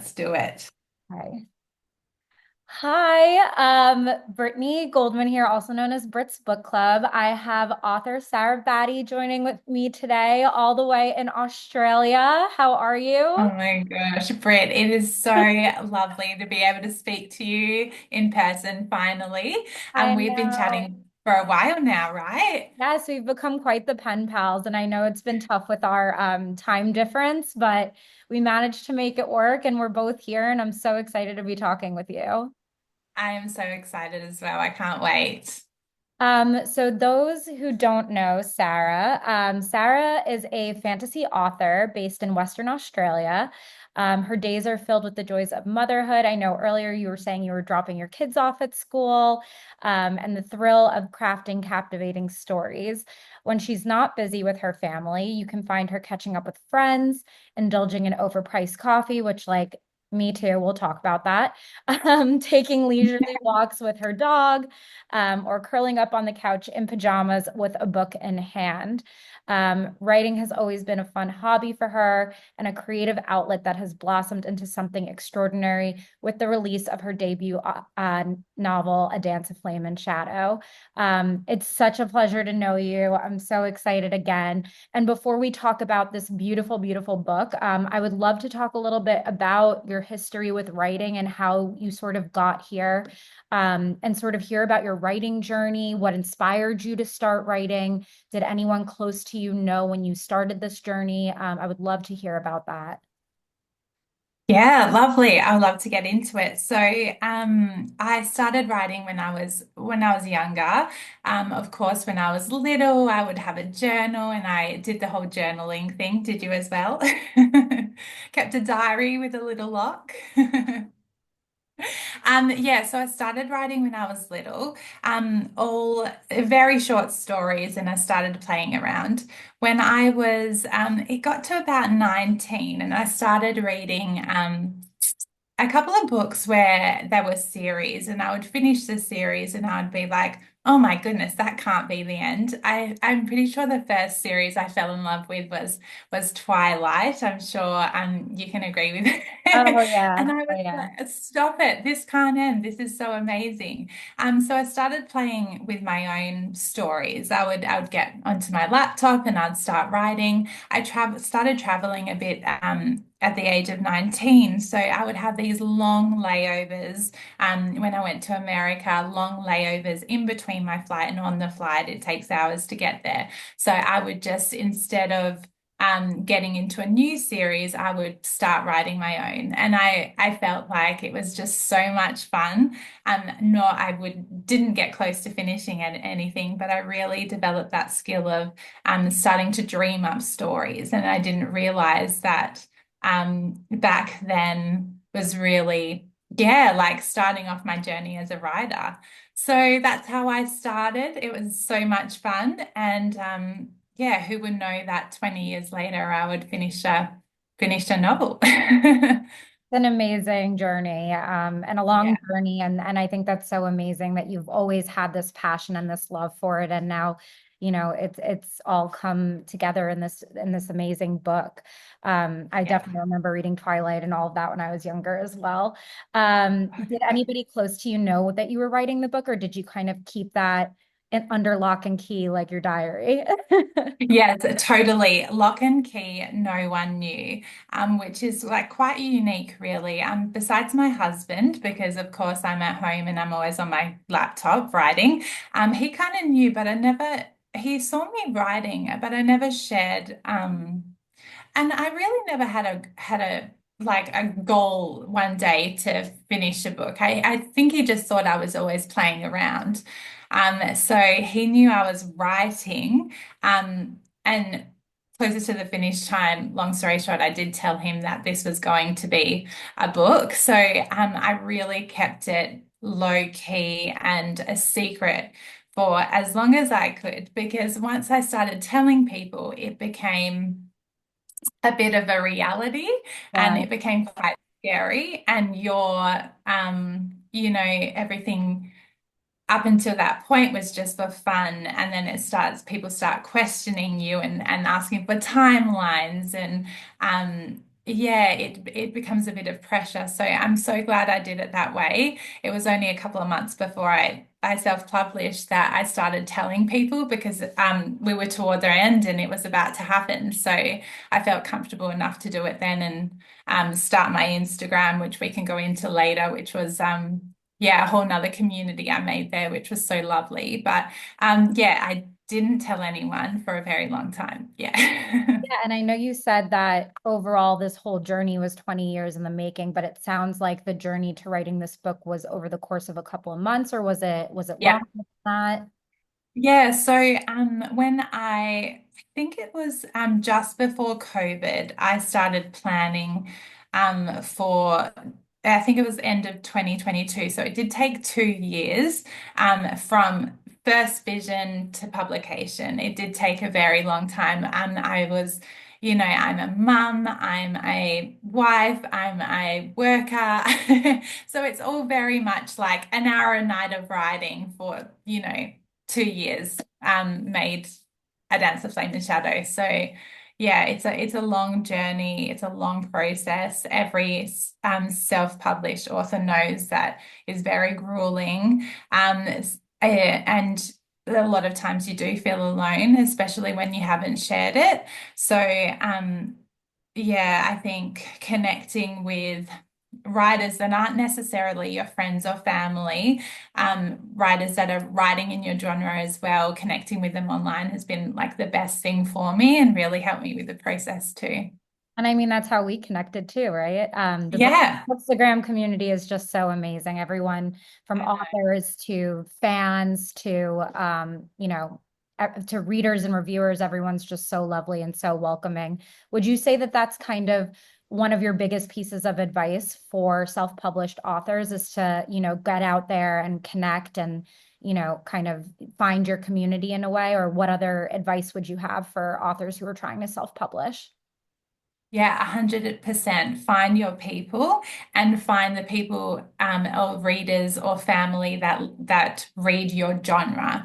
let's do it. Hi. Brittany Goldman here, also known as Britt's Book Club. I have author Sarah Batty joining with me today, all the way in Australia. How are Oh you? my gosh, Britt, it is so lovely to be able to speak to you in person finally. I We've been know. chatting for a while now, right? Yes, we've become quite the pen pals, and I know it's been tough with our time difference, but we managed to make it work, and we're both here, and I'm so excited to be talking with you. I am so excited as well. I can't wait. So those who don't know Sarah, Sarah is a fantasy author based in Western Australia. Her days are filled with the joys of motherhood. I know earlier you were saying you were dropping your kids off at school, and the thrill of crafting captivating stories. When she's not busy with her family, you can find her catching up with friends, indulging in overpriced coffee, which, like, me too, we'll talk about that. Taking leisurely walks with her dog, or curling up on the couch in pajamas with a book in hand. Writing has always been a fun hobby for her and a creative outlet that has blossomed into something extraordinary with the release of her debut novel, A Dance of Flame and Shadow. It's such a pleasure to know you. I'm so excited again. And before we talk about this beautiful, beautiful book, I would love to talk a little bit about your history with writing and how you sort of got here, and sort of hear about your writing journey, what inspired you to start writing. Did anyone close to you know when you started this journey? I would love to hear about that. Yeah, lovely. I would love to get into it. I started writing when I was younger. Of course, when I was little, I would have a journal, and I did the whole journaling thing. Did you as well? Kept a diary with a little lock. Yeah, so I started writing when I was little, all very short stories, and I started playing around. It got to about 19, and I started reading a couple of books where there were series, and I would finish the series and I would be like, oh my goodness, that can't be the end. I'm pretty sure the first series I fell in love with was Twilight. I'm sure you can agree with it. Oh And yeah. I Oh was yeah. like, stop it, this can't end. This is so amazing. So I started playing with my own stories. I would get onto my laptop and I'd start writing. Started traveling a bit at the age of 19. So I would have these long layovers when I went to America, long layovers in between my flight and on the flight. It takes hours to get there. So I would just, instead of getting into a new series, I would start writing my own. And I felt like it was just so much fun. Didn't get close to finishing anything, but I really developed that skill of starting to dream up stories. And I didn't realize that back then was really, yeah, like starting off my journey as a writer. So that's how I started. It was so much fun. And yeah, who would know that 20 years later I would finish a novel. An amazing journey, and a Yeah. long journey, and I think that's so amazing that you've always had this passion and this love for it, and now, it's all come together in this amazing book. I Yeah. definitely remember reading Twilight and all of that when I was younger as well. Did anybody close to you know that you were writing the book, or did you kind of keep that under lock and key like your diary? Yes, totally. Lock and key, no one knew, which is like quite unique, really. Besides my husband, because of course I'm at home and I'm always on my laptop writing. He kind of knew, but he saw me writing, but I never shared. And I really never had a like a goal one day to finish a book. I think he just thought I was always playing around. So he knew I was writing. And closer to the finish time, long story short, I did tell him that this was going to be a book. So I really kept it low key and a secret for as long as I could, because once I started telling people, it became a bit of a reality, and Yeah. it became quite scary. And everything up until that point was just for fun. And then people start questioning you and asking for timelines. And yeah, it becomes a bit of pressure. So I'm so glad I did it that way. It was only a couple of months before I self-published that I started telling people because we were toward the end and it was about to happen. So I felt comfortable enough to do it then and start my Instagram, which we can go into later, which was yeah, a whole nother community I made there, which was so lovely. But yeah, I didn't tell anyone for a very long time. Yeah. Yeah, and I know you said that overall this whole journey was 20 years in the making, but it sounds like the journey to writing this book was over the course of a couple of months, or was it Yeah. longer than that? Yeah, so when I think it was just before COVID, I started planning for I think it was end of 2022. So it did take 2 years from first vision to publication. It did take a very long time. I was, I'm a mum, I'm a wife, I'm a worker. So it's all very much like an hour a night of writing for, 2 years made A Dance of Flame and Shadow. So yeah, it's a long journey. It's a long process. Every self-published author knows that is very grueling. And a lot of times you do feel alone, especially when you haven't shared it. So yeah, I think connecting with writers that aren't necessarily your friends or family, writers that are writing in your genre as well, connecting with them online has been like the best thing for me and really helped me with the process too. And I mean, that's how we connected too, right? The Yeah, Bookstagram community is just so amazing. Everyone from I know. authors to fans to, to readers and reviewers, everyone's just so lovely and so welcoming. Would you say that that's kind of one of your biggest pieces of advice for self-published authors is to, get out there and connect and, kind of find your community in a way? Or what other advice would you have for authors who are trying to self-publish? Yeah, 100%. Find your people and find the people or readers or family that read your genre.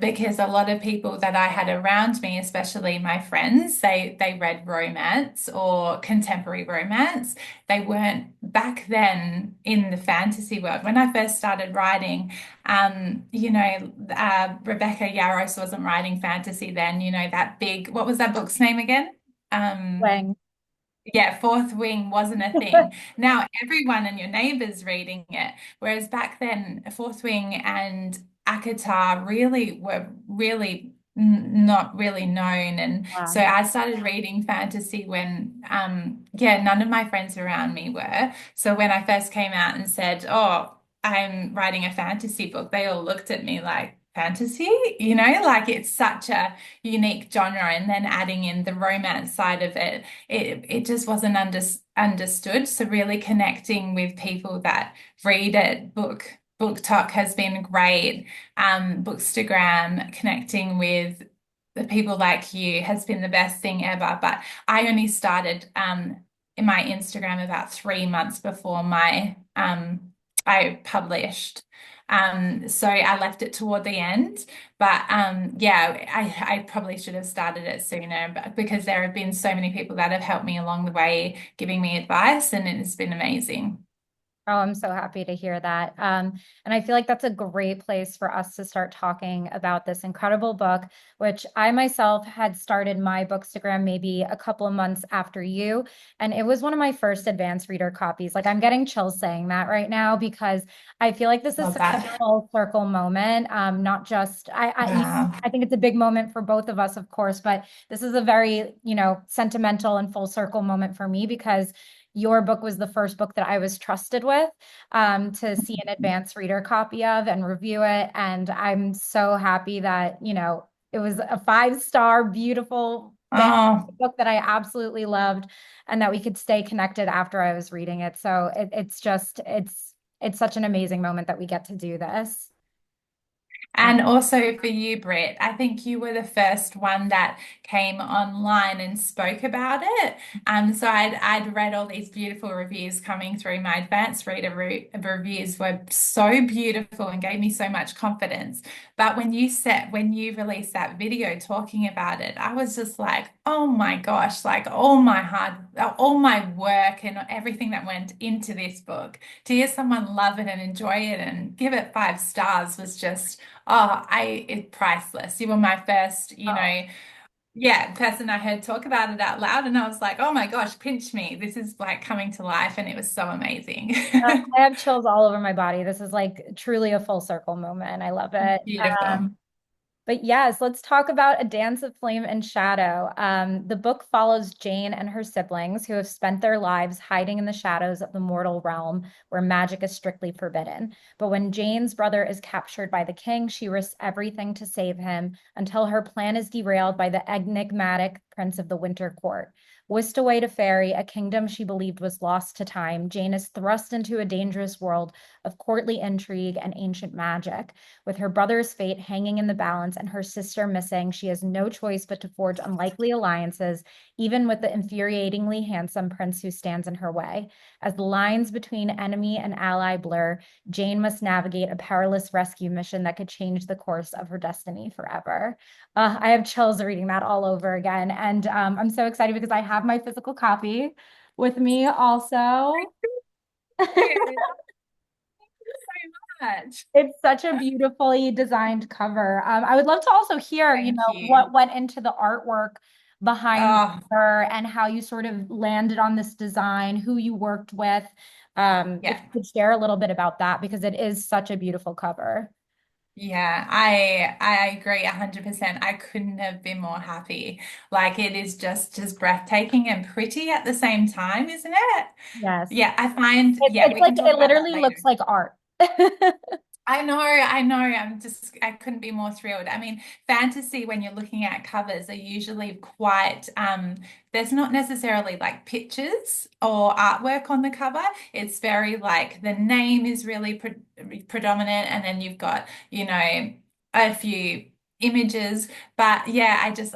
Because a lot of people that I had around me, especially my friends, they read romance or contemporary romance. They weren't back then in the fantasy world. When I first started writing, Rebecca Yarros wasn't writing fantasy then, that big, what was that book's name again? Wang. Yeah, Fourth Wing wasn't a thing. Now everyone and your neighbors reading it. Whereas back then, Fourth Wing and Akatar really were really not really known. And so Wow. I started reading fantasy when, yeah, none of my friends around me were. So when I first came out and said, "Oh, I'm writing a fantasy book," they all looked at me like, "Fantasy?" Like it's such a unique genre. And then adding in the romance side of it just wasn't understood. So really connecting with people that read it, book talk has been great. Bookstagram, connecting with the people like you has been the best thing ever. But I only started in my Instagram about 3 months before my I published. So I left it toward the end. But yeah, I probably should have started it sooner, but because there have been so many people that have helped me along the way, giving me advice, and it has been amazing. Oh, I'm so happy to hear that. And I feel like that's a great place for us to start talking about this incredible book, which I myself had started my Bookstagram maybe a couple of months after you. And it was one of my first advanced reader copies. Like I'm getting chills saying that right now because I feel like this is Love such a that. full circle moment. Not just Wow. I think it's a big moment for both of us, of course, but this is a very, sentimental and full circle moment for me because your book was the first book that I was trusted with to see an advanced reader copy of and review it. And I'm so happy that, it was a 5-star, beautiful, fantastic Oh, book that I absolutely loved and that we could stay connected after I was reading it. So it's such an amazing moment that we get to do this. And also for you, Britt, I think you were the first one that came online and spoke about it. So I'd read all these beautiful reviews coming through. My advanced reader reviews were so beautiful and gave me so much confidence. But when you released that video talking about it, I was just like, oh my gosh, like all my work and everything that went into this book, to hear someone love it and enjoy it and give it 5 stars was just, oh, it's priceless. You were my first, Oh, yeah, person I heard talk about it out loud, and I was like, oh my gosh, pinch me. This is like coming to life, and it was so amazing. I have chills all over my body. This is like truly a full circle moment. I love it. Beautiful. But yes, let's talk about A Dance of Flame and Shadow. The book follows Jayne and her siblings who have spent their lives hiding in the shadows of the mortal realm where magic is strictly forbidden. But when Jayne's brother is captured by the king, she risks everything to save him until her plan is derailed by the enigmatic Prince of the Winter Court. Whisked away to Fairy, a kingdom she believed was lost to time, Jayne is thrust into a dangerous world of courtly intrigue and ancient magic. With her brother's fate hanging in the balance and her sister missing, she has no choice but to forge unlikely alliances, even with the infuriatingly handsome prince who stands in her way. As the lines between enemy and ally blur, Jayne must navigate a perilous rescue mission that could change the course of her destiny forever. I have chills reading that all over again. And I'm so excited because I have my physical copy with me also. Thank you so much. It's such a beautifully designed cover. I would love to also hear, Thank you. what went into the artwork behind the Oh, cover and how you sort of landed on this design, who you worked with. If yeah. you could share a little bit about that because it is such a beautiful cover. Yeah, I agree 100%. I couldn't have been more happy. Like it is just breathtaking and pretty at the same time, isn't it? Yes. Yeah, I find, yeah, It's we like can talk it about that literally later. looks like art. I know. I couldn't be more thrilled. I mean, fantasy, when you're looking at covers, are usually quite, there's not necessarily like pictures or artwork on the cover. It's very like the name is really predominant, and then you've got, a few images. But yeah, I just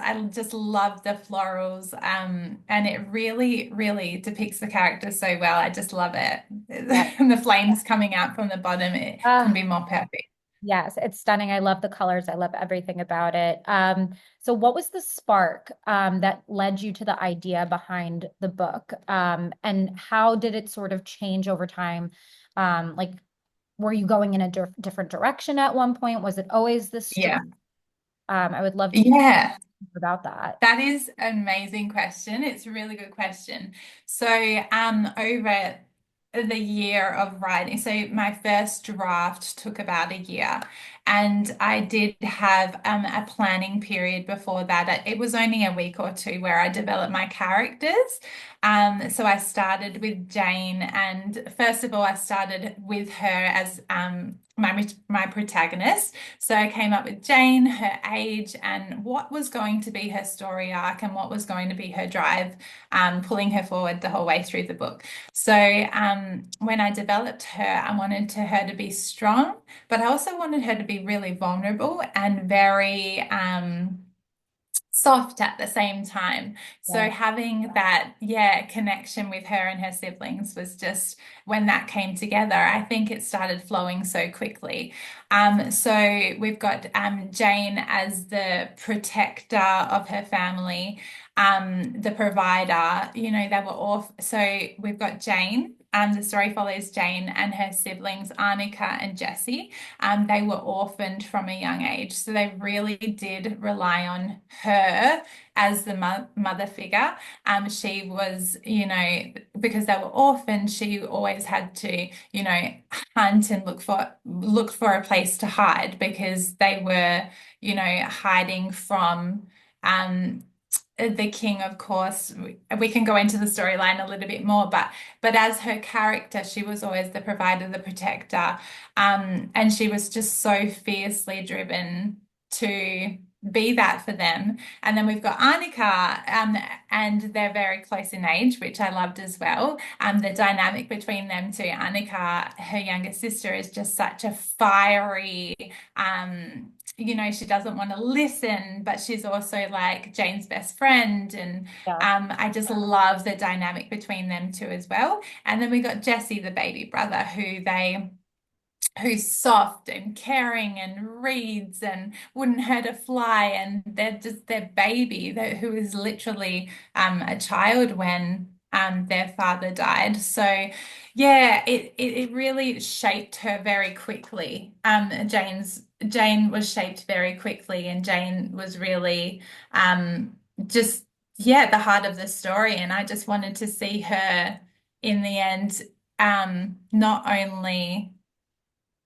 love the florals, and it really depicts the character so well. I just love it. Yeah. And the flames coming out from the bottom, it couldn't Uh, be more perfect. yes, it's stunning. I love the colors. I love everything about it. So what was the spark that led you to the idea behind the book? And how did it sort of change over time? Like, were you going in a different direction at one point? Was it always this story? Yeah. I would love to hear Yeah. about that. That is an amazing question. It's a really good question. So, over the year of writing, so my first draft took about a year, and I did have a planning period before that. It was only a week or two where I developed my characters. So I started with Jayne, and first of all, I started with her as my protagonist. So I came up with Jayne, her age, and what was going to be her story arc and what was going to be her drive, pulling her forward the whole way through the book. So when I developed her, I wanted her to be strong, but I also wanted her to be really vulnerable and very soft at the same time. Yeah. So having that, yeah, connection with her and her siblings was just when that came together, I think it started flowing so quickly. So we've got Jayne as the protector of her family, the provider, they were all, so we've got Jayne. The story follows Jayne and her siblings, Arnica and Jessie. They were orphaned from a young age, so they really did rely on her as the mother figure. She was, because they were orphaned, she always had to, hunt and look for a place to hide because they were, hiding from. The king, of course, we can go into the storyline a little bit more, but as her character, she was always the provider, the protector, and she was just so fiercely driven to be that for them. And then we've got Annika, and they're very close in age, which I loved as well. The dynamic between them two, Annika, her younger sister, is just such a fiery, she doesn't want to listen, but she's also like Jane's best friend. And Yeah. I just love the dynamic between them two as well. And then we got Jesse, the baby brother, who's soft and caring and reads and wouldn't hurt a fly, and they're just their baby who is literally a child when their father died. So yeah, it really shaped her very quickly. Jayne was shaped very quickly, and Jayne was really just yeah, the heart of the story. And I just wanted to see her in the end, not only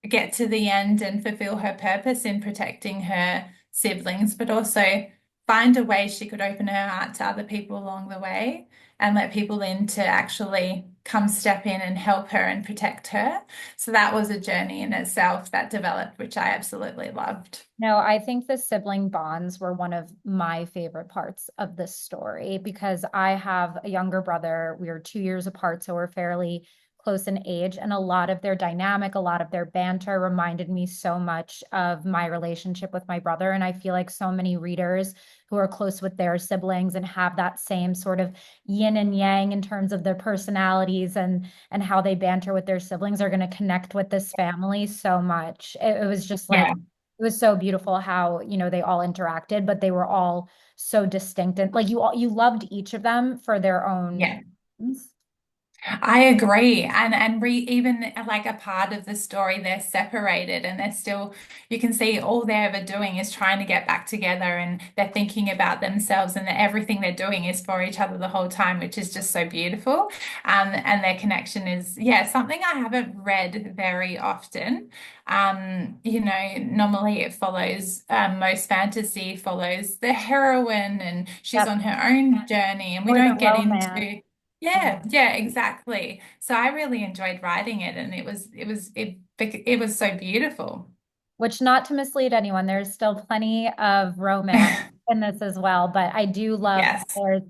get to the end and fulfill her purpose in protecting her siblings, but also find a way she could open her heart to other people along the way and let people in to actually come step in and help her and protect her. So that was a journey in itself that developed, which I absolutely loved. No, I think the sibling bonds were one of my favorite parts of this story because I have a younger brother. We are 2 years apart, so we're fairly close in age. And a lot of their dynamic, a lot of their banter reminded me so much of my relationship with my brother. And I feel like so many readers who are close with their siblings and have that same sort of yin and yang in terms of their personalities and how they banter with their siblings are going to connect with this family so much. It was just like Yeah, it was so beautiful how, they all interacted, but they were all so distinct and like you loved each of them for their own yeah. reasons. I agree. Even like a part of the story, they're separated and they're still, you can see all they're ever doing is trying to get back together, and they're thinking about themselves, and everything they're doing is for each other the whole time, which is just so beautiful. And their connection is, yeah, something I haven't read very often. Normally it follows, most fantasy follows the heroine and she's Yep. on her own journey, and we Or the don't get romance. into yeah, yeah, exactly. So I really enjoyed writing it, and it was so beautiful. Which, not to mislead anyone, there's still plenty of romance in this as well. But I do love that Yes. there's,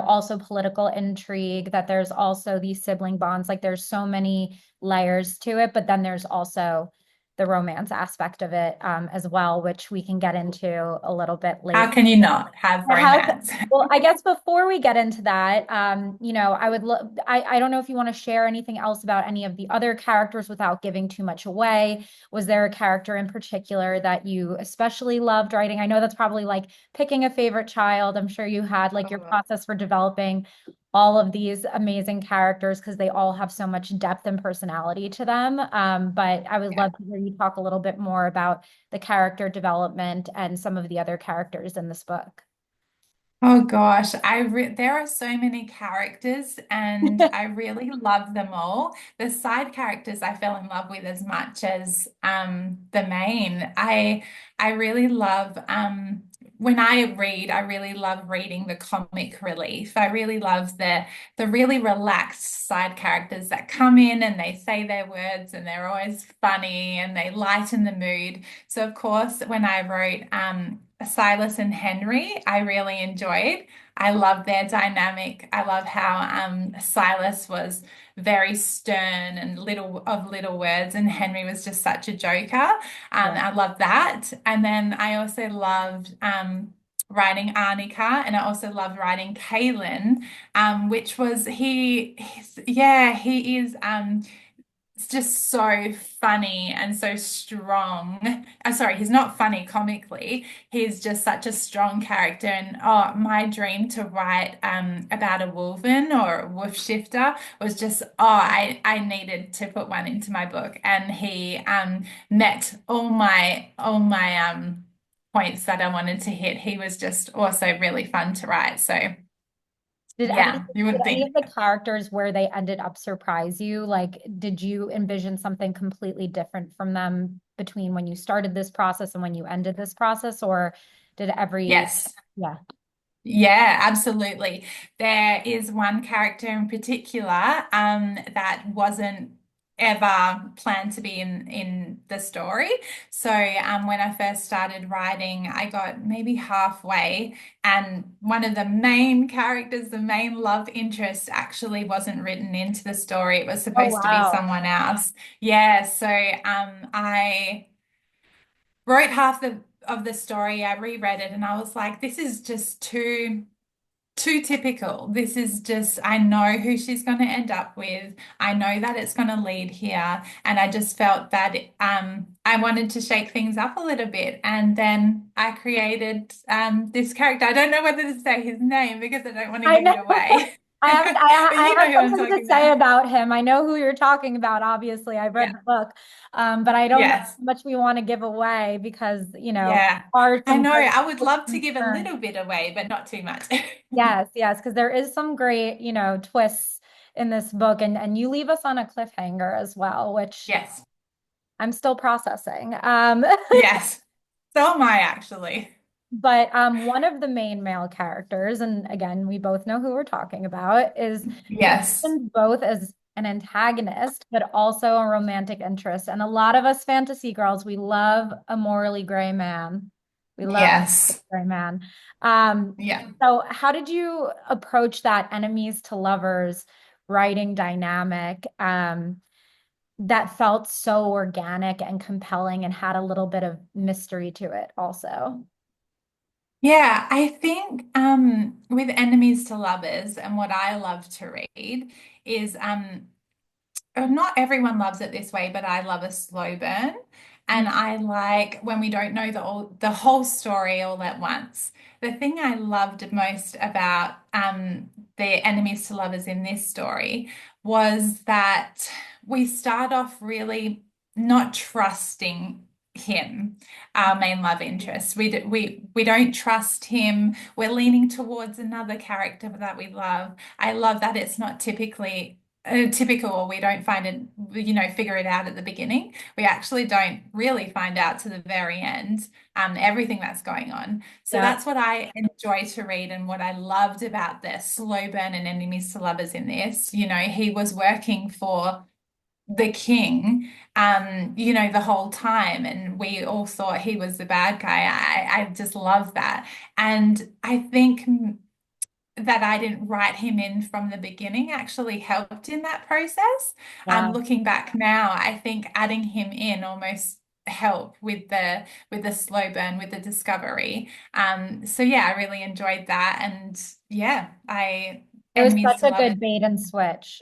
also political intrigue, that there's also these sibling bonds. Like there's so many layers to it, but then there's also the romance aspect of it as well, which we can get into a little bit How later. can you not have romance? Well, I guess before we get into that, I would love, I don't know if you want to share anything else about any of the other characters without giving too much away. Was there a character in particular that you especially loved writing? I know that's probably like picking a favorite child. I'm sure you had like your Oh, process for developing all of these amazing characters because they all have so much depth and personality to them. But I would yeah. love to hear you talk a little bit more about the character development and some of the other characters in this book. Oh gosh, there are so many characters and I really love them all. The side characters I fell in love with as much as the main. I really love when I read, I really love reading the comic relief. I really love the really relaxed side characters that come in and they say their words and they're always funny and they lighten the mood. So of course, when I wrote Silas and Henry, I really enjoyed. I love their dynamic. I love how Silas was very stern and little words, and Henry was just such a joker. Yeah. I love that. And then I also loved writing Arnica, and I also loved writing Kaylin, which was yeah, he is. It's just so funny and so strong. I'm sorry, he's not funny comically. He's just such a strong character. And oh, my dream to write about a wolven or a wolf shifter was just I needed to put one into my book, and he met all my points that I wanted to hit. He was just also really fun to write. So Did any yeah, you did wouldn't any think. of the characters where they ended up surprise you? Like, did you envision something completely different from them between when you started this process and when you ended this process, or did every Yes. yeah. Yeah, absolutely. There is one character in particular that wasn't. ever planned to be in the story. So when I first started writing, I got maybe halfway, and one of the main characters, the main love interest, actually wasn't written into the story. It was Oh, supposed to be wow. someone else. Yeah, so I wrote half of the story. I reread it, and I was like, this is just too typical. This is just, I know who she's going to end up with. I know that it's going to lead here. And I just felt that I wanted to shake things up a little bit. And then I created this character. I don't know whether to say his name because I don't want to I give know. it away. I have But you I know have who I'm something to talking say about. about him. I know who you're talking about, obviously. I've read Yeah. the book. But I don't know Yes. how much we want to give away because, Yeah. are I some know. great I would twists love to and give a turns. little bit away, but not too much. Yes, yes, because there is some great, twists in this book, and you leave us on a cliffhanger as well, which Yes. I'm still processing. Yes. So am I actually. But one of the main male characters, and again, we both know who we're talking about, is Yes. positioned both as an antagonist, but also a romantic interest. And a lot of us fantasy girls, we love a morally gray man. We love a Yes. gray man. Um, Yeah. so how did you approach that enemies to lovers writing dynamic that felt so organic and compelling and had a little bit of mystery to it also? Yeah, I think with enemies to lovers and what I love to read is not everyone loves it this way, but I love a slow burn. And I like when we don't know the whole story all at once. The thing I loved most about the enemies to lovers in this story was that we start off really not trusting him, our main love interest. We don't trust him. We're leaning towards another character that we love. I love that it's not typical, or we don't find it, figure it out at the beginning. We actually don't really find out to the very end, everything that's going on. So Yeah. that's what I enjoy to read and what I loved about the slow burn and enemies to lovers in this. He was working for the king, the whole time, and we all thought he was the bad guy. I just love that. And I think that I didn't write him in from the beginning actually helped in that process. Yeah. Looking back now, I think adding him in almost helped with the slow burn, with the discovery. So yeah, I really enjoyed that, and yeah, I It was enemies such to a lovers. good bait and switch.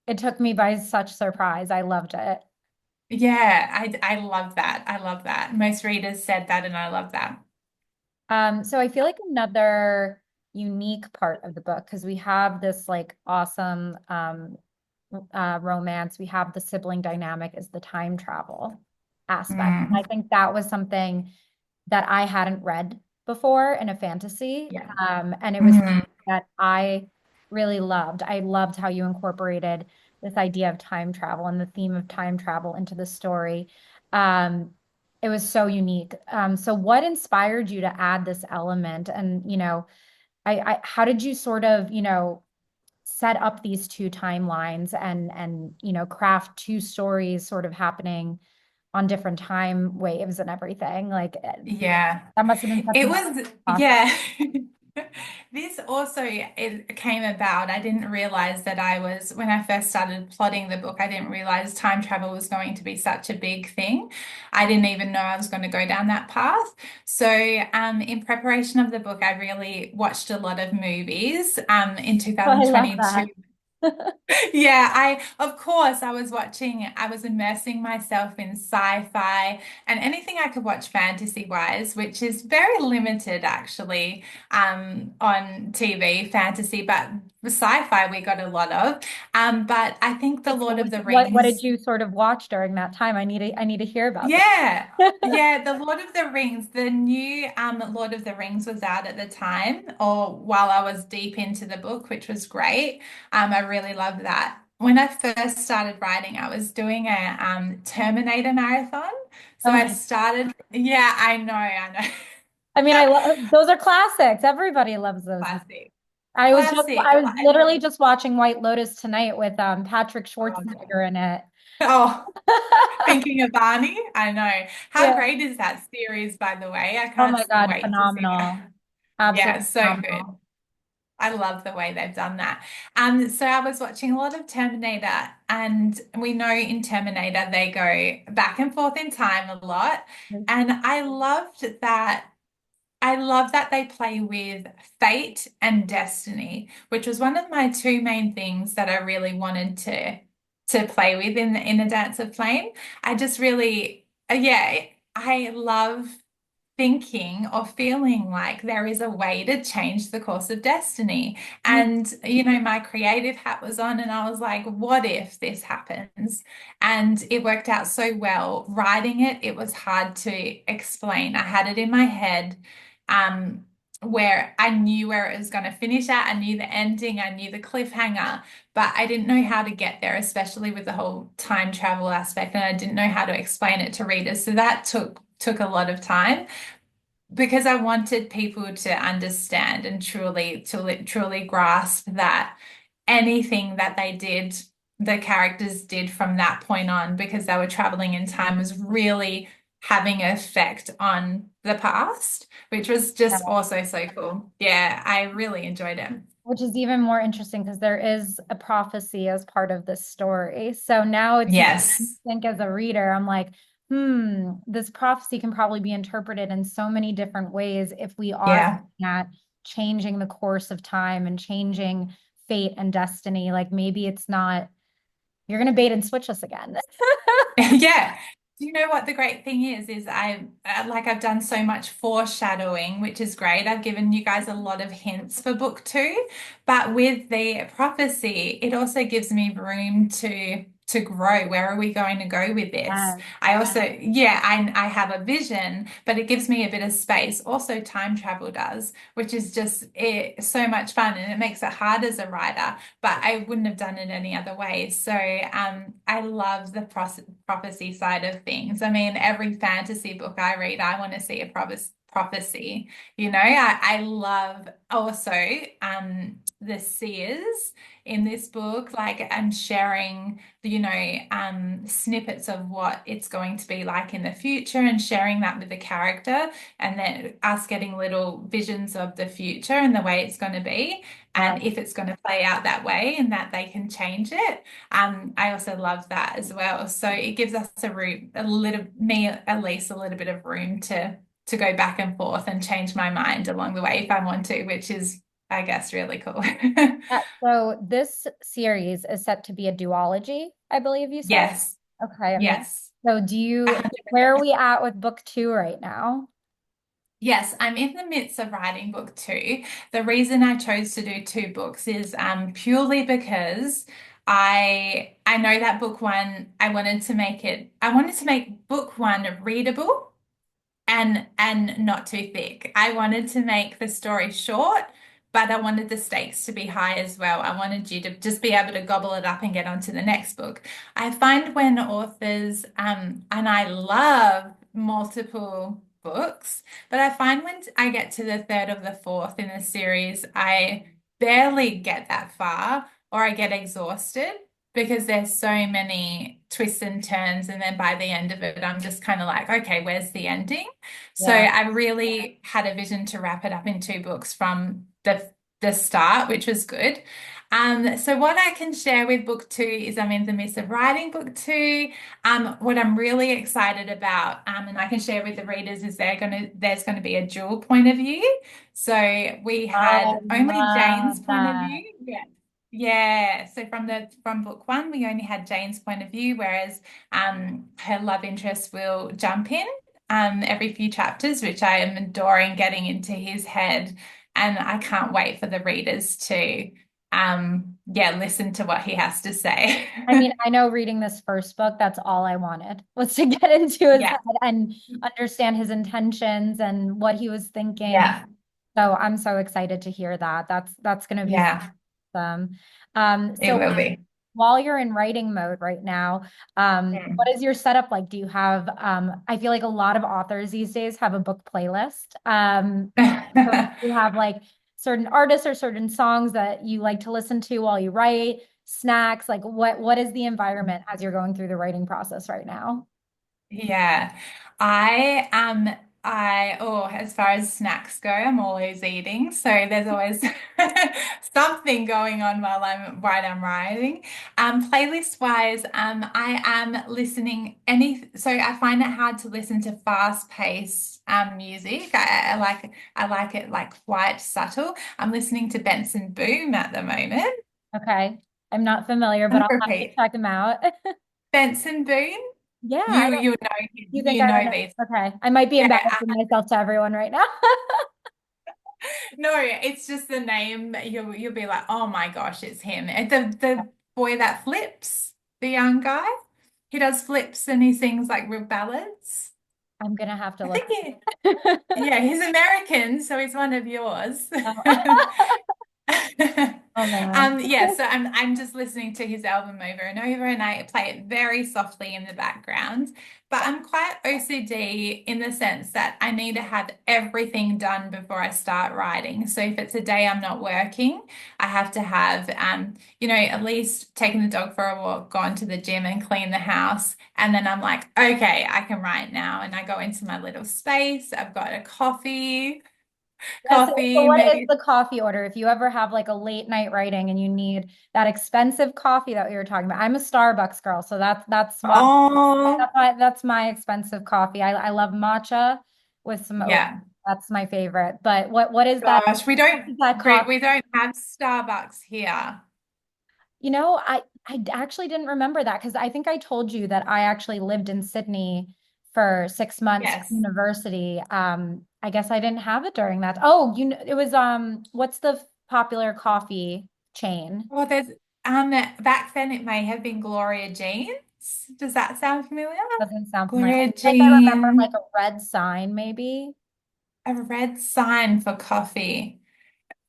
It took me by such surprise. I loved it. Yeah, I love that. I love that. Most readers said that, and I love that. So I feel like another unique part of the book, because we have this like awesome romance, we have the sibling dynamic is the time travel aspect. I Mm, think that was something that I hadn't read before in a fantasy. yeah. And it was Mm, that I really loved. I loved how you incorporated this idea of time travel and the theme of time travel into the story. Um, it was so unique. So what inspired you to add this element? And, how did you sort of, set up these two timelines and, craft two stories sort of happening on different time waves and everything? Like yeah. that must have been such It an was, process. yeah. This also it came about. I didn't realize that when I first started plotting the book, I didn't realize time travel was going to be such a big thing. I didn't even know I was going to go down that path. So, in preparation of the book, I really watched a lot of movies, in Oh, I love 2022. that. Yeah, of course, I was immersing myself in sci-fi and anything I could watch fantasy-wise, which is very limited actually, on TV, fantasy, but sci-fi we got a lot of. But I think The Like, Lord of the what did Rings. you sort of watch during that time? I need to hear about Yeah. that. Yeah, the Lord of the Rings, the new Lord of the Rings was out at the time, or while I was deep into the book, which was great. I really loved that. When I first started writing, I was doing a Terminator marathon. So I Oh, started, yeah, I know. I mean, I love those are classics. Everybody loves those. Classic. Classic. I was literally just watching White Lotus tonight with Patrick Oh, God. Schwarzenegger in it. Oh, thinking of Barney. I know. How Yeah. great is that series, by the way? I Oh can't my God, wait to see phenomenal. that. Yeah, Absolutely so good. phenomenal. I love the way they've done that. So I was watching a lot of Terminator, and we know in Terminator they go back and forth in time a lot. And I love that they play with fate and destiny, which was one of my two main things that I really wanted to play with in the Dance of Flame. I just really, yeah, I love thinking or feeling like there is a way to change the course of destiny. Mm, And, you know, my creative hat was on, and I was like, what if this happens? And it worked out so well. Writing it, it was hard to explain. I had it in my head, um, where I knew where it was going to finish at. I knew the ending, I knew the cliffhanger, but I didn't know how to get there, especially with the whole time travel aspect, and I didn't know how to explain it to readers. So that took a lot of time because I wanted people to understand and truly grasp that anything that they did, the characters did from that point on, because they were traveling in time, was really having an effect on the past, which was just yeah. also so cool. Yeah, I really enjoyed it. Which is even more interesting because there is a prophecy as part of this story. So now it's making me Yes. think as a reader, I'm like, this prophecy can probably be interpreted in so many different ways if we are Yeah. looking at changing the course of time and changing fate and destiny. Like maybe it's not, you're going to bait and switch us again. Yeah. Do you know what the great thing is? Is I've done so much foreshadowing, which is great. I've given you guys a lot of hints for book two, but with the prophecy, it also gives me room to grow. Where are we going to go with this? Yes. I also, yeah, I have a vision, but it gives me a bit of space. Also, time travel does, which is just so much fun, and it makes it hard as a writer, but I wouldn't have done it any other way. So I love the prophecy side of things. I mean, every fantasy book I read, I want to see a prophecy. You know, I love also the seers in this book. Like I'm sharing, you know, snippets of what it's going to be like in the future and sharing that with the character, and then us getting little visions of the future and the way it's going to be, Yeah. and if it's going to play out that way and that they can change it. I also love that as well. So it gives us a room, a little, me at least, a little bit of room to go back and forth and change my mind along the way if I want to, which is, I guess, really cool. So this series is set to be a duology, I believe you said. Yes, Okay, amazing. yes. So where are we at with book two right now? Yes, I'm in the midst of writing book two. The reason I chose to do two books is purely because I know that book one, I wanted to make book one readable and not too thick. I wanted to make the story short, but I wanted the stakes to be high as well. I wanted you to just be able to gobble it up and get on to the next book. I find when authors, and I love multiple books, but I find when I get to the third or the fourth in a series, I barely get that far or I get exhausted because there's so many twists and turns, and then by the end of it I'm just kind of like, okay, where's the ending? So Yeah. I really had a vision to wrap it up in two books from the start, which was good. So what I can share with book two is I'm in the midst of writing book two. What I'm really excited about, and I can share with the readers, is there's gonna be a dual point of view. So we I had only Jane's love point of that. view. Yeah. Yeah, so from book one, we only had Jane's point of view, whereas her love interest will jump in every few chapters, which I am adoring getting into his head. And I can't wait for the readers to, yeah, listen to what he has to say. I mean, I know reading this first book, that's all I wanted was to get into his Yeah, head and understand his intentions and what he was thinking. yeah, So I'm so excited to hear that. That's going to be yeah, awesome. it So will be. while you're in writing mode right now, what Mm. is your setup like? Do you have, I feel like a lot of authors these days have a book playlist. So you have like certain artists or certain songs that you like to listen to while you write, snacks? Like what is the environment as you're going through the writing process right now? Yeah. I as far as snacks go, I'm always eating. So there's always something going on while I'm writing. Playlist wise, I am listening so I find it hard to listen to fast-paced music. I like it like quite subtle. I'm listening to Benson Boom at the moment. Okay. I'm not familiar, but On I'll have to repeat. check them out. Benson Boom? Yeah, I don't, You know you think you I would know know? these. Okay. I might be Yeah, embarrassing myself to everyone right now. no, it's just the name. You'll be like, oh my gosh, it's him. And the boy that flips, the young guy, he does flips and he sings like real ballads. I'm gonna have to I look. think yeah, he's American, so he's one of yours. Oh, oh man. Yeah, so I'm just listening to his album over and over, and I play it very softly in the background. But I'm quite OCD in the sense that I need to have everything done before I start writing. So if it's a day I'm not working, I have to have at least taken the dog for a walk, gone to the gym and clean the house. And then I'm like, okay, I can write now. And I go into my little space. I've got a Yeah, so what is maybe. the coffee order? If you ever have like a late night writing and you need that expensive coffee that we were talking about. I'm a Starbucks girl, so Oh, that's my expensive coffee. I love matcha with some oat. yeah. That's my favorite. But what is that? Gosh, What is that coffee? We don't have Starbucks here. You know, I actually didn't remember that because I think I told you that I actually lived in Sydney for 6 months for Yes. university. I guess I didn't have it during that. Oh, it was what's the popular coffee chain? Well, there's back then it may have been Gloria Jeans. Does that sound familiar? Doesn't sound familiar. Gloria Like I remember like Jean, a red sign, maybe. a red sign for coffee.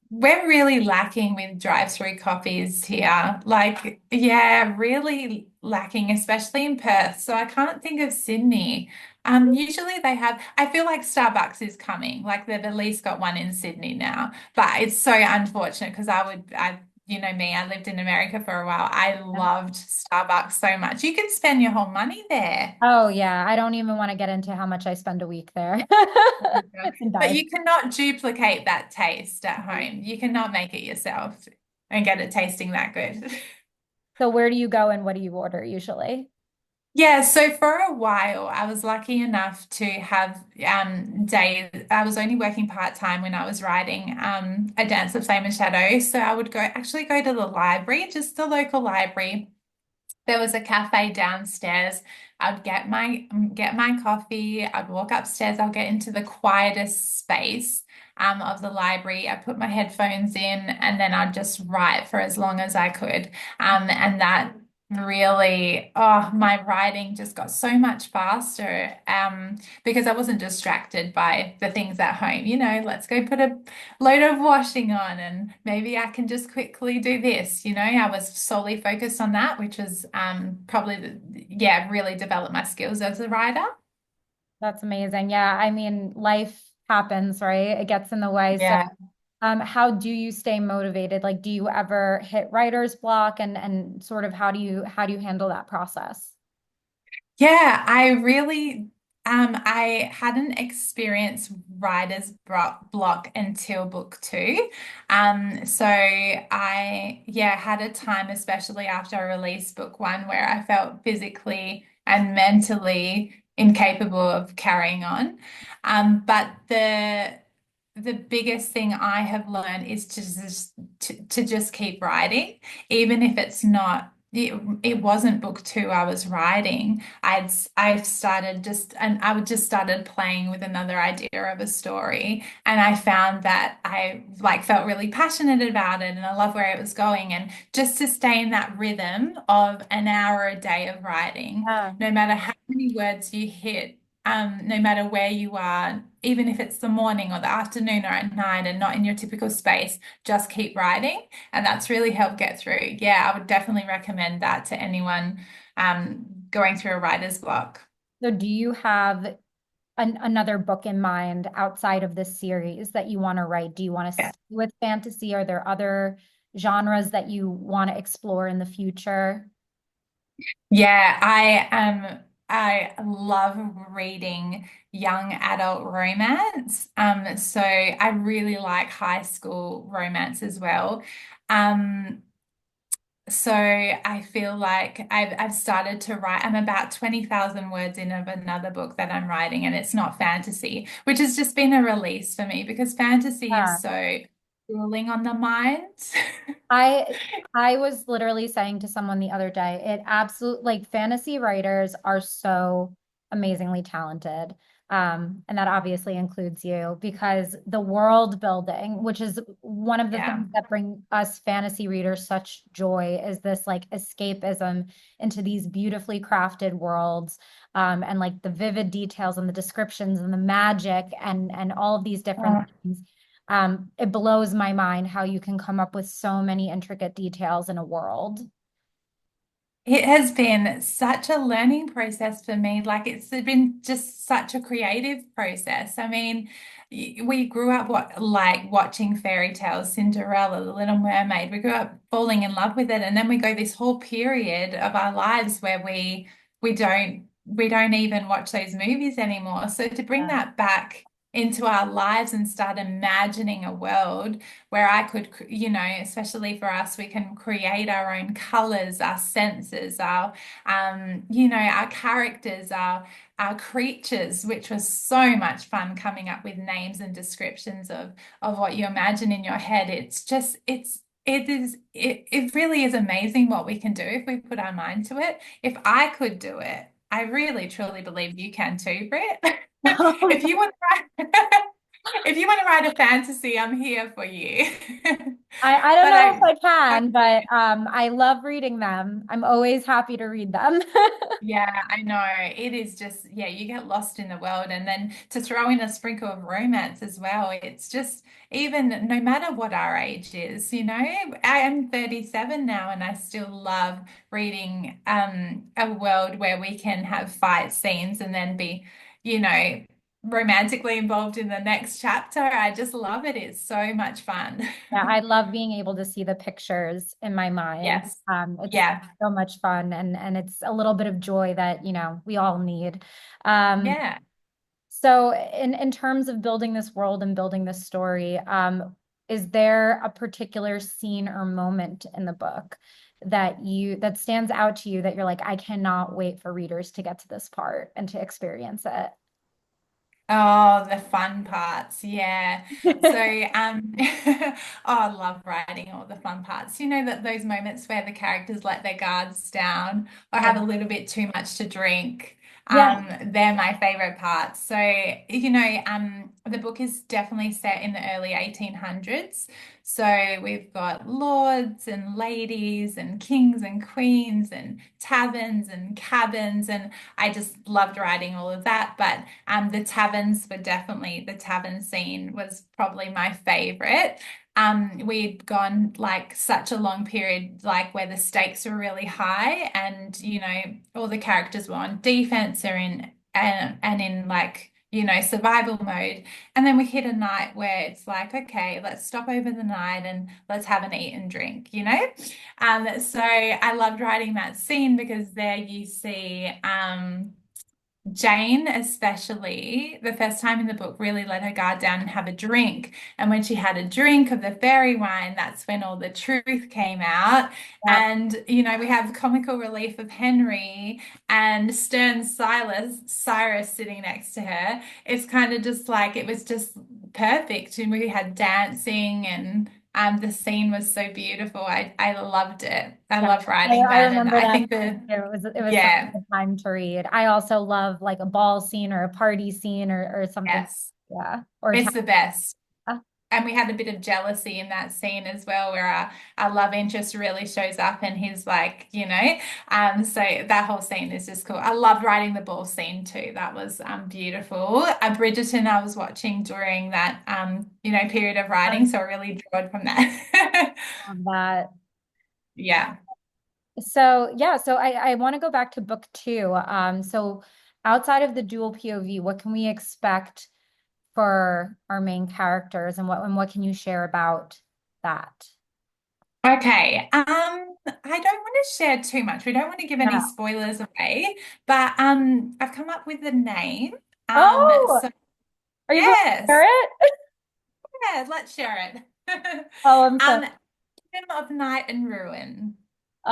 We're really lacking with drive-through coffees here. Like, yeah, really lacking, especially in Perth. So I can't think of Sydney. Usually they have, I feel like Starbucks is coming. Like they've at least got one in Sydney now. But it's so unfortunate because you know me, I lived in America for a while. I loved Starbucks so much. You can spend your whole money there. Oh yeah, I don't even want to get into how much I spend a week there. It's But embarrassing. you cannot duplicate that taste at home. You cannot make it yourself and get it tasting that good. So where do you go and what do you order usually? Yeah, so for a while, I was lucky enough to have days. I was only working part-time when I was writing A Dance of Flame and Shadow. So I would actually go to the library, just the local library. There was a cafe downstairs. I'd get my coffee. I'd walk upstairs. I'll get into the quietest space of the library. I put my headphones in, and then I'd just write for as long as I could. And that really, oh, my writing just got so much faster. Because I wasn't distracted by the things at home. You know, let's go put a load of washing on and maybe I can just quickly do this. You know, I was solely focused on that, which was yeah, really developed my skills as a writer. That's amazing. Yeah, I mean, life happens, right? It gets in the way. So, Yeah. how do you stay motivated? Like, do you ever hit writer's block and sort of how do you handle that process? Yeah, I hadn't experienced block until book two. So I had a time, especially after I released book one, where I felt physically and mentally incapable of carrying on. But the biggest thing I have learned is to just keep writing, even if it's not. It wasn't book two I was writing. I started just and I would just started playing with another idea of a story, and I found that I like felt really passionate about it, and I love where it was going, and just to stay in that rhythm of an hour a day of writing, Yeah, no matter how many words you hit. No matter where you are, even if it's the morning or the afternoon or at night and not in your typical space, just keep writing. And that's really helped get through. Yeah, I would definitely recommend that to anyone going through a writer's block. so do you have another book in mind outside of this series that you want to write? Do you want to Yeah. stay with fantasy? Are there other genres that you want to explore in the future? Yeah, I love reading young adult romance. So I really like high school romance as well. Um, so I feel like I've started to write. I'm about 20,000 words in of another book that I'm writing, and it's not fantasy, which has just been a release for me because fantasy is Yeah. so grueling on the mind. I I was literally saying to someone the other day, it absolute like fantasy writers are so amazingly talented. And that obviously includes you because the world building, which is one of the Yeah. things that bring us fantasy readers such joy, is this like escapism into these beautifully crafted worlds, and like the vivid details and the descriptions and the magic and all of these different things. It blows my mind how you can come up with so many intricate details in a world. It has been such a learning process for me. Like it's been just such a creative process. I mean, we grew up like watching fairy tales, Cinderella, The Little Mermaid. We grew up falling in love with it, and then we go this whole period of our lives where we don't even watch those movies anymore. So to bring Yeah. that back into our lives and start imagining a world where I could, especially for us, we can create our own colors, our senses, our characters, our creatures, which was so much fun coming up with names and descriptions of what you imagine in your head. It really is amazing what we can do if we put our mind to it. If I could do it, I really truly believe you can too, Britt. If you want to if you want to write a fantasy, I'm here for you. I don't But know if I I can, but I love reading them. I'm always happy to read them. Yeah, I know. It is just, yeah, you get lost in the world. And then to throw in a sprinkle of romance as well, it's just, even no matter what our age is, I am 37 now and I still love reading a world where we can have fight scenes and then be, you know, romantically involved in the next chapter. I just love it. It's so much fun. Yeah, I love being able to see the pictures in my mind. Yes. It's Yeah. so much fun and it's a little bit of joy that, we all need. Um, Yeah. so in terms of building this world and building this story, is there a particular scene or moment in the book that stands out to you that you're like, I cannot wait for readers to get to this part and to experience it? Oh, the fun parts. Yeah. So, oh, I love writing all the fun parts. You know that those moments where the characters let their guards down or Yeah. have a little bit too much to drink. Yeah. They're my favorite parts. So, the book is definitely set in the early 1800s. So we've got lords and ladies and kings and queens and taverns and cabins, and I just loved writing all of that. But the taverns were definitely, the tavern scene was probably my favorite. We'd gone like such a long period, like where the stakes were really high, and all the characters were on defense or in and in like survival mode. And then we hit a night where it's like, okay, let's stop over the night and let's have an eat and drink. So I loved writing that scene because there you see Jayne, especially, the first time in the book, really let her guard down and have a drink. And when she had a drink of the fairy wine, that's when all the truth came out. Yep. And, we have comical relief of Henry and stern Cyrus sitting next to her. It's kind of just like, it was just perfect. And we had dancing and the scene was so beautiful. I loved it. I Yeah, love I, writing I that. And remember I that think scene too. It was such a yeah, good time to read. I also love like a ball scene or a party scene or something. yes. Yeah. Or It's the best. uh, And we had a bit of jealousy in that scene as well, where our love interest really shows up and he's like, so that whole scene is just cool. I loved writing the ball scene too. That was beautiful. Bridgerton I was watching during that period of I writing, so I really drawed from that. love that. Yeah. So yeah, so I want to go back to book two. So outside of the dual POV, what can we expect for our main characters and what can you share about that? Okay. I don't want to share too much. We don't want to give any No. spoilers away, but I've come up with a name. Oh, So are you going to share yes, it? yeah, let's share it. Oh, I'm so. Um, Kingdom of Night and Ruin. Oh,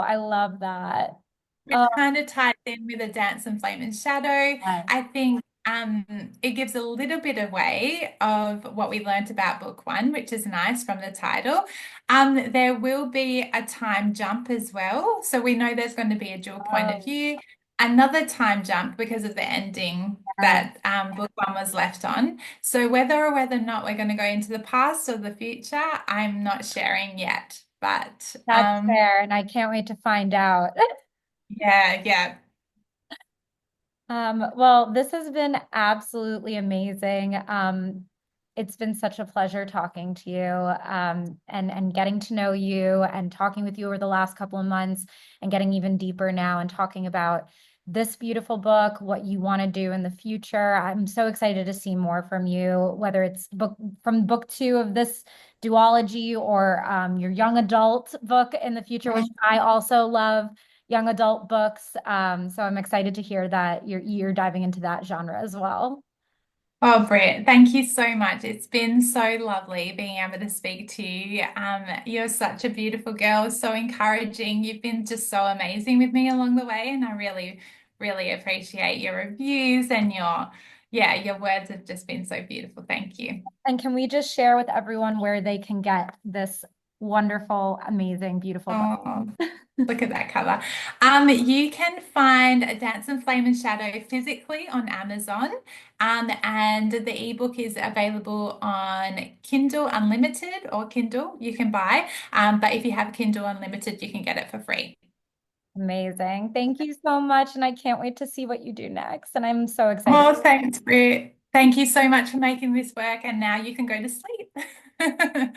I love that. Which Oh, kind of ties in with a dance and flame and shadow. yes. I think it gives a little bit away of what we learnt about book one, which is nice from the title. There will be a time jump as well. So we know there's going to be a dual point of Oh, view, another time jump because of the ending yes. that book one was left on. So whether or not we're going to go into the past or the future, I'm not sharing yet. But That's fair, and I can't wait to find out. yeah, yeah. Well, this has been absolutely amazing. It's been such a pleasure talking to you, and getting to know you and talking with you over the last couple of months and getting even deeper now and talking about this beautiful book, what you want to do in the future. I'm so excited to see more from you, whether it's book two of this duology or your young adult book in the future, which I also love young adult books. So I'm excited to hear that you're diving into that genre as well. Oh, Britt, thank you so much. It's been so lovely being able to speak to you. You're such a beautiful girl, so encouraging. You've been just so amazing with me along the way, and I really, really appreciate your reviews and yeah, your words have just been so beautiful. Thank you. And can we just share with everyone where they can get this wonderful, amazing, beautiful book? Oh, look at that cover. You can find A Dance in Flame and Shadow physically on Amazon, and the ebook is available on Kindle Unlimited or Kindle you can buy. But if you have Kindle Unlimited, you can get it for free. Amazing. Thank you so much. And I can't wait to see what you do next. And I'm so excited. Oh, thanks, Britt. Thank you so much for making this work, and now you can go to sleep.